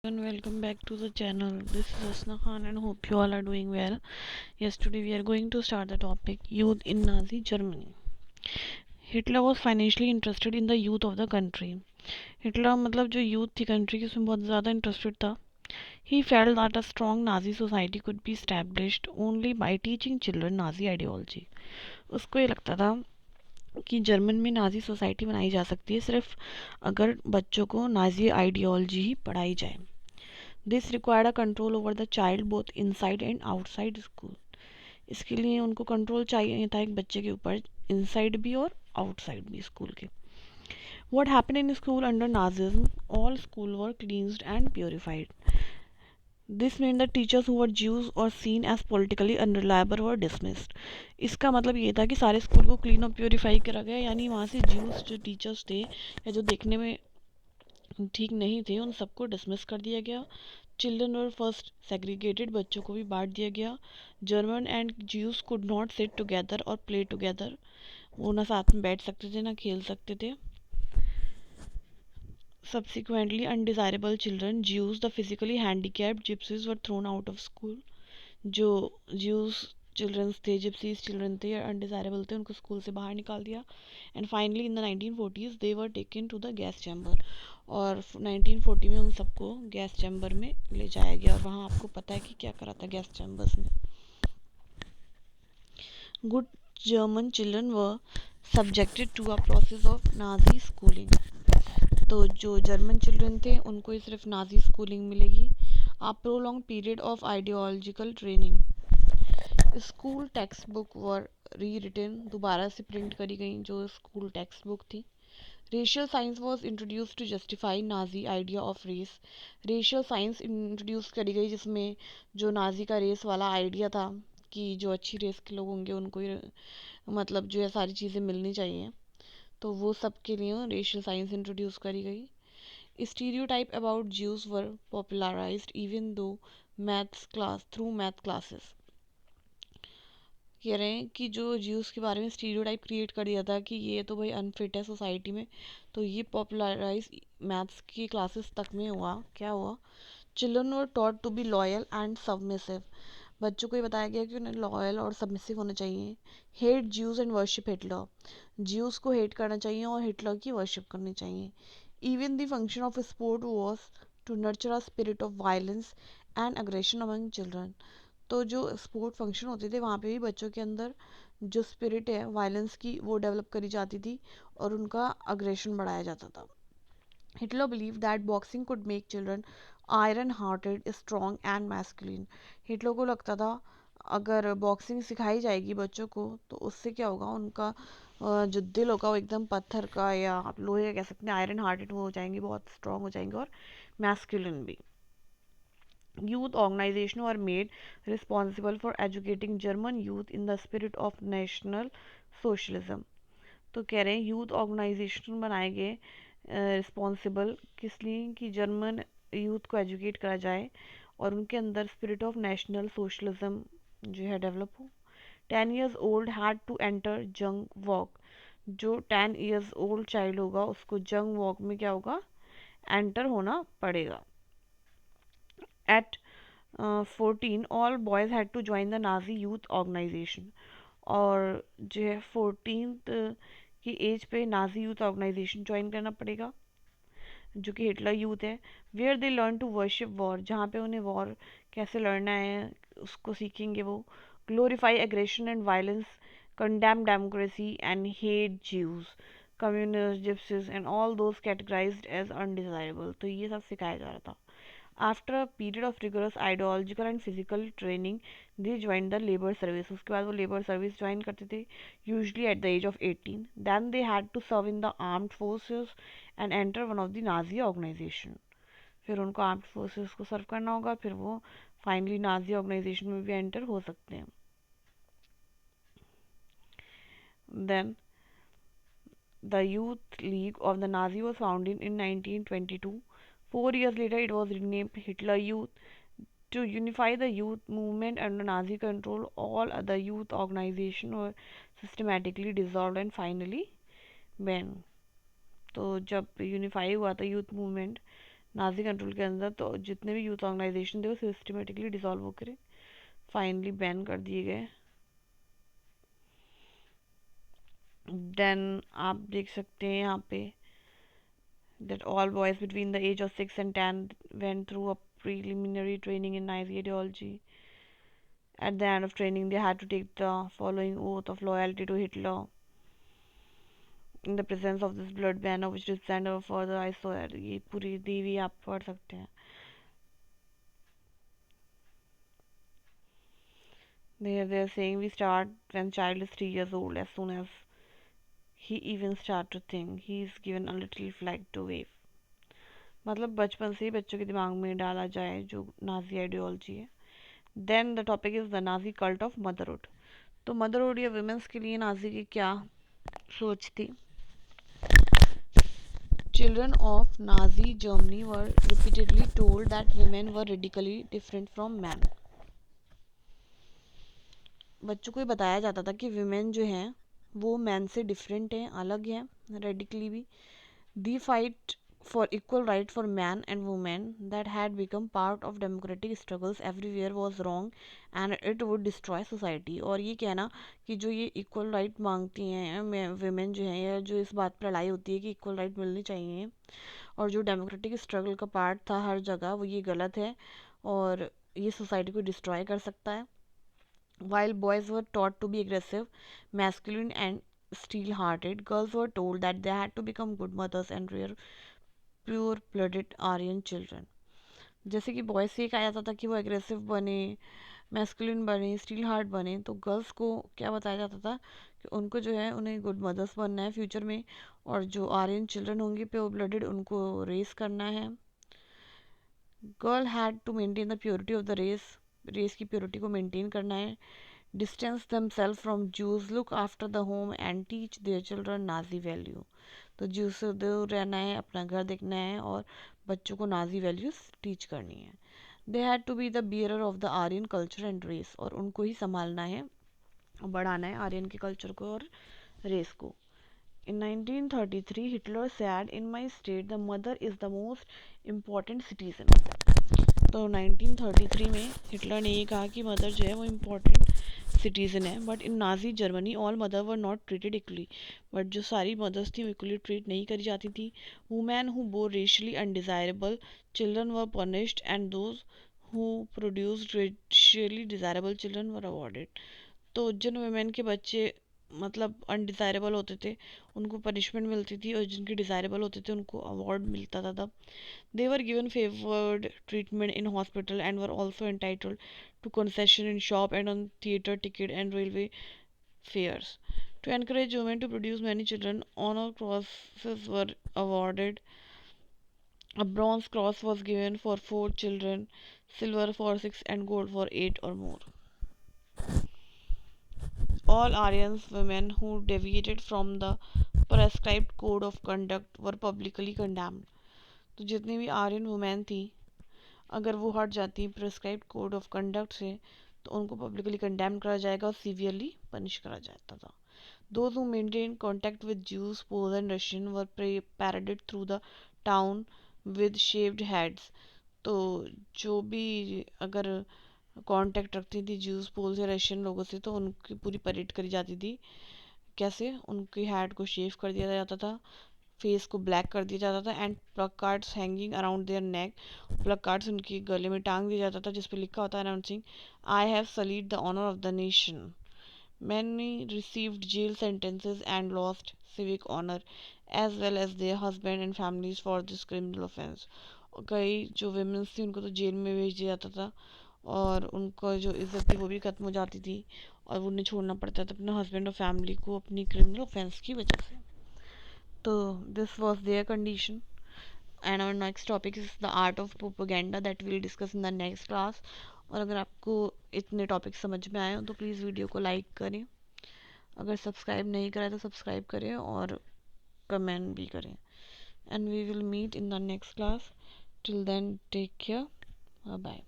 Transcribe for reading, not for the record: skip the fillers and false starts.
And welcome back to the channel. This is Asna Khan and hope you all are doing well. Yes, today we are going to start the topic youth in Nazi Germany. Hitler was financially interested in the youth of the country. Hitler मतलब जो youth थी country की उसमें बहुत ज़्यादा interested था. He felt that a strong Nazi society could be established only by teaching children Nazi ideology. उसको ये लगता था कि जर्मन में नाजी सोसाइटी बनाई जा सकती है सिर्फ अगर बच्चों को नाजी आइडियोलॉजी ही पढ़ाई जाए. This required a control over the child both inside and outside school. इसके लिए उनको कंट्रोल चाहिए था एक बच्चे के ऊपर, इनसाइड भी और आउटसाइड भी स्कूल के. What happened in school under Nazism? All school were cleansed and purified. This meant that teachers who were Jews or seen as politically unreliable were dismissed. इसका मतलब ये था कि सारे स्कूल को क्लीन और प्योरीफाई करा गया, यानी वहाँ से ज्यूस जो टीचर्स थे या जो देखने में ठीक नहीं थे उन सबको डिसमिस कर दिया गया. चिल्ड्रन वर फर्स्ट सेग्रीगेटेड, बच्चों को भी बांट दिया गया. German and juice could not sit together और प्ले टुगेदर. वो ना साथ में बैठ सकते थे ना खेल सकते थे. Subsequently, undesirable children, Jews, the physically handicapped gypsies were thrown out of school. जो Jews चिल्ड्रंस थे, जिप्सीज चिल्ड्रन थे, अनडिजायरेबल थे, उनको स्कूल से बाहर निकाल दिया. And finally in the 1940s they were taken to the gas chamber. और 1940 में उन सबको गैस चैम्बर में ले जाया गया. और वहाँ आपको पता है कि क्या करा था गैस चैम्बर्स में. Good German children were subjected to a process of Nazi schooling. तो जो जर्मन चिल्ड्रन थे उनको ही सिर्फ नाजी स्कूलिंग मिलेगी. A prolong period of ideological training. School textbook were rewritten, दोबारा से प्रिंट करी गई जो स्कूल टेक्स्ट बुक थी. Racial science was introduce to justify Nazi idea of race. Racial science introduce करी गई जिसमें जो नाजी का रेस वाला आइडिया था कि जो अच्छी रेस के लोग होंगे उनको ही मतलब जो है सारी चीज़ें मिलनी चाहिए, तो वो सब के लिए रेशियल साइंस इंट्रोड्यूस करी गई. Stereotype about Jews were popularized even though math classes. कह रहे हैं कि जो ज्यूस के बारे में स्टीरियोटाइप क्रिएट कर दिया था कि ये तो भाई अनफिट है सोसाइटी में, तो ये पॉपुलराइज मैथ्स की क्लासेस तक में हुआ. क्या हुआ? Children were taught to be loyal and submissive. बच्चों को ये बताया गया कि उन्हें लॉयल और सबमिसिव होना चाहिए. Hate Jews and worship Hitler. Juice को हेट करना चाहिए और हिटलर की वर्शिप करनी चाहिए. Even the function of sport was to nurture a spirit of violence and aggression among children. तो जो स्पोर्ट फंक्शन होते थे वहाँ पे भी बच्चों के अंदर जो स्पिरिट है वायलेंस की वो डेवलप करी जाती थी और उनका अग्रेशन बढ़ाया जाता था. Hitler believed that boxing could make children iron-hearted, strong and masculine. Hitler को लगता था अगर बॉक्सिंग सिखाई जाएगी बच्चों को तो उससे क्या होगा, उनका जो दिल होगा वो एकदम पत्थर का या आप लोहे का कह सकते हैं, आयरन हार्टेड वो हो जाएंगे, बहुत स्ट्रांग हो जाएंगे और मैस्कुलिन भी. Youth organizations were made responsible for educating German youth in the spirit of national socialism. तो कह रहे हैं यूथ ऑर्गेनाइजेशन बनाए गए रिस्पॉन्सिबल किस लिए कि जर्मन यूथ को एजुकेट करा जाए और उनके अंदर स्पिरिट ऑफ नेशनल सोशलिज्म जो है डेवलप हो. 10 years old had to enter Jungvolk. जो 10 years old चाइल्ड होगा उसको जंग वॉक में क्या होगा, एंटर होना पड़ेगा. At 14 all boys had to join the Nazi youth organisation. और जो है 14th की एज पे नाजी यूथ ऑर्गेनाइजेशन ज्वाइन करना पड़ेगा जो कि हिटलर यूथ है. Where they learn to worship war, जहाँ पे उन्हें वॉर कैसे लड़ना है उसको सीखेंगे वो. Glorify aggression and violence, condemn democracy and hate Jews, communist, gypsies and all those categorised as undesirable. तो ये सब सिखाया जा रहा था. After a period of rigorous ideological and physical training they join the labour service. उसके बाद वो लेबर सर्विस ज्वाइन करते थे usually at the age of 18. Then they had to serve in the armed forces and enter one of the Nazi organisation. फिर उनको armed forces को सर्व करना होगा, फिर वो फाइनली नाजी ऑर्गेनाइजेशन में भी एंटर हो सकते हैं. Then the youth league of the Nazi was founded in 1922. 4 years later it was renamed Hitler Youth. To unify the youth movement under Nazi control, all other youth organizations were systematically dissolved and finally banned. तो जब unify हुआ था youth movement Nazi control के अंदर तो जितने भी youth organisation थे वो सिस्टमेटिकली डिसॉल्व होकर फाइनली बैन कर दिए गए। देन आप देख सकते हैं यहाँ पे that all boys between the age of 6 and 10 went through a preliminary training in Nazi ideology. At the end of training, they had to take the following oath of loyalty to Hitler in the presence of this blood banner which is sent over further. I saw it. ये पूरी दी हुई आप पढ़ सकते हैं। They are saying we start when child is 3 years old. As soon as he even start to think, he is given a little flag to wave. मतलब बचपन से ही बच्चों के दिमाग में डाला जाए जो नाजी आइडियोलॉजी है। Then the topic is the Nazi cult of motherhood. तो मदरहुड या विमेंस के लिए नाजी की क्या सोच थी? Children of Nazi Germany were repeatedly told that women were radically different from men. बच्चों को ये बताया जाता था कि विमेन जो हैं वो मैन से डिफरेंट हैं, अलग हैं, रेडिकली भी। दी fight for equal right for man and woman that had become part of democratic struggles everywhere was wrong and it would destroy society। और ये कहना कि जो ये इक्वल राइट मांगती हैं women जो हैं, या जो इस बात पर लड़ाई होती है कि इक्वल राइट मिलनी चाहिए और जो डेमोक्रेटिक स्ट्रगल का पार्ट था हर जगह, वो ये गलत है और ये सोसाइटी को डिस्ट्रॉय कर सकता है। While boys were taught to be aggressive, masculine and steel-hearted, girls were told that they had to become good mothers and rear pure blooded Aryan children. जैसे कि बॉयज़ से ये कहा जाता था कि वो एग्रेसिव बने, मैस्कुलिन बने, स्टील हार्ट बने, तो गर्ल्स को क्या बताया जाता था कि उनको जो है उन्हें गुड मदर्स बनना है फ्यूचर में, और जो आर्यन चिल्ड्रन होंगे प्योर ब्लडेड उनको रेस करना है। Girl had to maintain the purity of the race की प्योरिटी को मेंटेन करना है। Distance themselves from Jews, look after the home and teach their children Nazi value. तो जूस से दूर रहना है, अपना घर देखना है और बच्चों को नाजी वैल्यूज टीच करनी है। They had to be the bearer of the Aryan culture and race, और उनको ही संभालना है और बढ़ाना है आर्यन के कल्चर को और रेस को। In 1933, Hitler said, "In my state, the mother is the most important citizen." तो 1933 में हिटलर ने ये कहा कि मदर जो है वो इम्पोर्टेंट सिटीज़न है। But in Nazi Germany all mother were not treated equally. But जो सारी मदर्स थी वो इक्वली ट्रीट नहीं करी जाती थी। Women who bore racially undesirable children were punished and those who produced racially desirable children were awarded. तो जिन women के बच्चे मतलब अनडिज़ायरेबल होते थे उनको पनिशमेंट मिलती थी, और जिनके डिज़ायरेबल होते थे उनको अवार्ड मिलता था। तब they were given favored treatment in hospital and were also entitled to concession in shop and on theatre ticket and railway fares. To encourage women to produce many children, honor crosses were awarded. A bronze cross was given for 4 children, silver for 6, and gold for 8 or more. All Aryan women who deviated from the prescribed code of conduct were publicly condemned. तो जितनी भी Aryan women थी, अगर वो हट जाती prescribed code of conduct से, तो उनको पब्लिकली कंडेम करा जाएगा और सीवियरली पनिश करा जाता था। Those who maintain contact with Jews, Poles and Russian were paraded through the town with shaved heads. तो जो भी अगर कांटेक्ट रखती थी जूस, पोल्स या रशियन लोगों से, तो उनकी पूरी परेड करी जाती थी। कैसे? उनकी हेड को शेव कर दिया जाता था, फेस को ब्लैक कर दिया जाता था, and plug cards hanging around their neck, plug cards उनके गले में टांग दिया जाता था जिस पे लिखा होता है announcing, I have sullied the honour of the nation. Many received jail sentences and lost civic honour as well as their husband and families for this criminal offence. कई जो वेमेंस थी उनको तो जेल में भेज दिया जाता था और उनको जो इज्जत थी वो भी खत्म हो जाती थी, और उन्हें छोड़ना पड़ता था अपने हस्बैंड और फैमिली को अपनी क्रिमिनल ऑफेंस की वजह से। तो this was their condition, and our next topic is the art of propaganda that will discuss in the next class. और अगर आपको इतने टॉपिक समझ में आए हो तो प्लीज़ वीडियो को लाइक करें, अगर सब्सक्राइब नहीं करा तो सब्सक्राइब करें और कमेंट भी करें, and we will meet in the next class. Till then take care, bye.